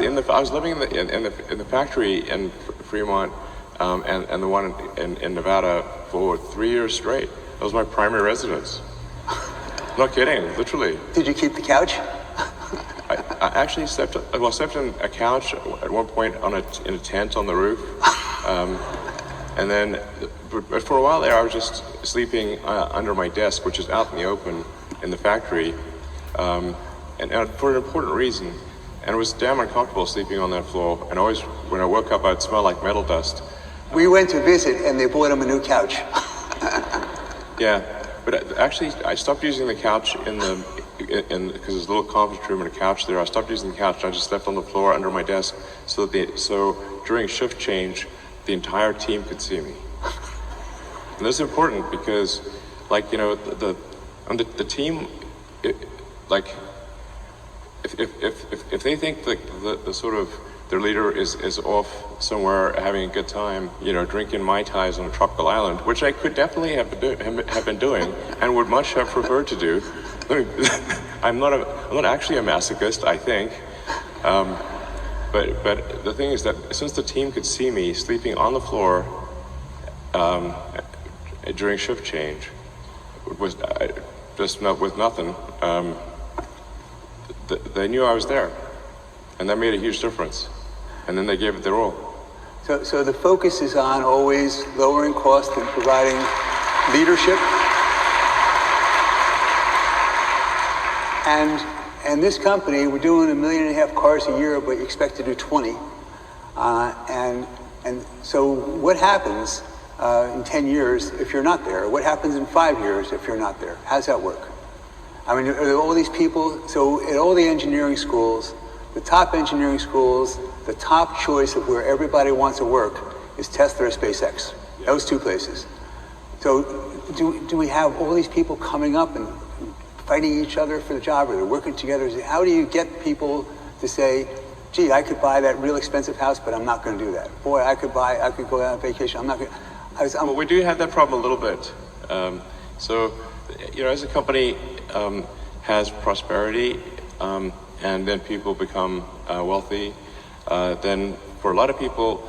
I was living in the factory in Fremont, and the one in Nevada for 3 years straight. That was my primary residence. Not kidding, literally. Did you keep the couch? I actually slept in a couch at one point in a tent on the roof, and then, but for a while there, I was just sleeping under my desk, which is out in the open in the factory, and for an important reason. And it was damn uncomfortable sleeping on that floor. And always, when I woke up, I'd smell like metal dust. We went to visit, and they bought him a new couch. Yeah, but actually, I stopped using the couch because there's a little conference room and a couch there. I stopped using the couch, and I just slept on the floor under my desk, so during shift change, the entire team could see me. And this is important because, like, you know, the team, if they think the sort of their leader is off somewhere having a good time, you know, drinking Mai Tais on a tropical island, which I could definitely have been doing and would much have preferred to do. I'm not actually a masochist, I think, but the thing is that since the team could see me sleeping on the floor during shift change, with nothing. They knew I was there, and that made a huge difference. And then they gave it their all. So the focus is on always lowering cost and providing leadership. And this company, we're doing 1.5 million cars a year, but you expect to do 20. And so what happens in 10 years if you're not there? What happens in 5 years if you're not there? How's that work? I mean, are there all these people? So at all the engineering schools, the top engineering schools, the top choice of where everybody wants to work is Tesla or SpaceX. Those two places. So do we have all these people coming up and fighting each other for the job, or they're working together? How do you get people to say, gee, I could buy that real expensive house, but I'm not going to do that. Boy, I could go on vacation. I'm not going to. Well, we do have that problem a little bit. So, you know, as a company has prosperity, and then people become wealthy, then for a lot of people,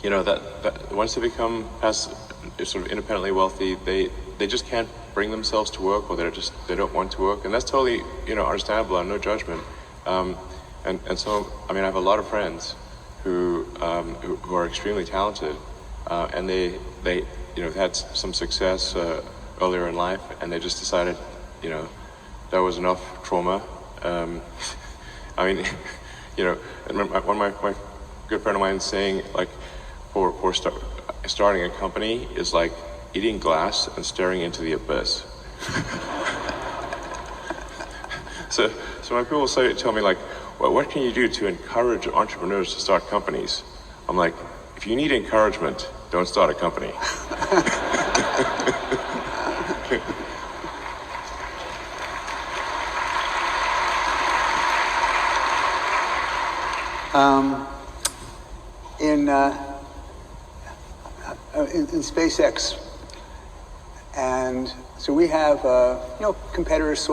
you know, that once they become sort of independently wealthy, they just can't bring themselves to work, or they don't want to work, and that's totally, you know, understandable and no judgment. And so, I mean, I have a lot of friends who are extremely talented, and they you know, had some success earlier in life, and they just decided, you know, that was enough trauma. I mean, you know, one of my good friend of mine saying, like, for starting a company is like eating glass and staring into the abyss. So when people tell me, like, well, what can you do to encourage entrepreneurs to start companies? I'm like, if you need encouragement, don't start a company. In SpaceX, and so we have, you know, competitors.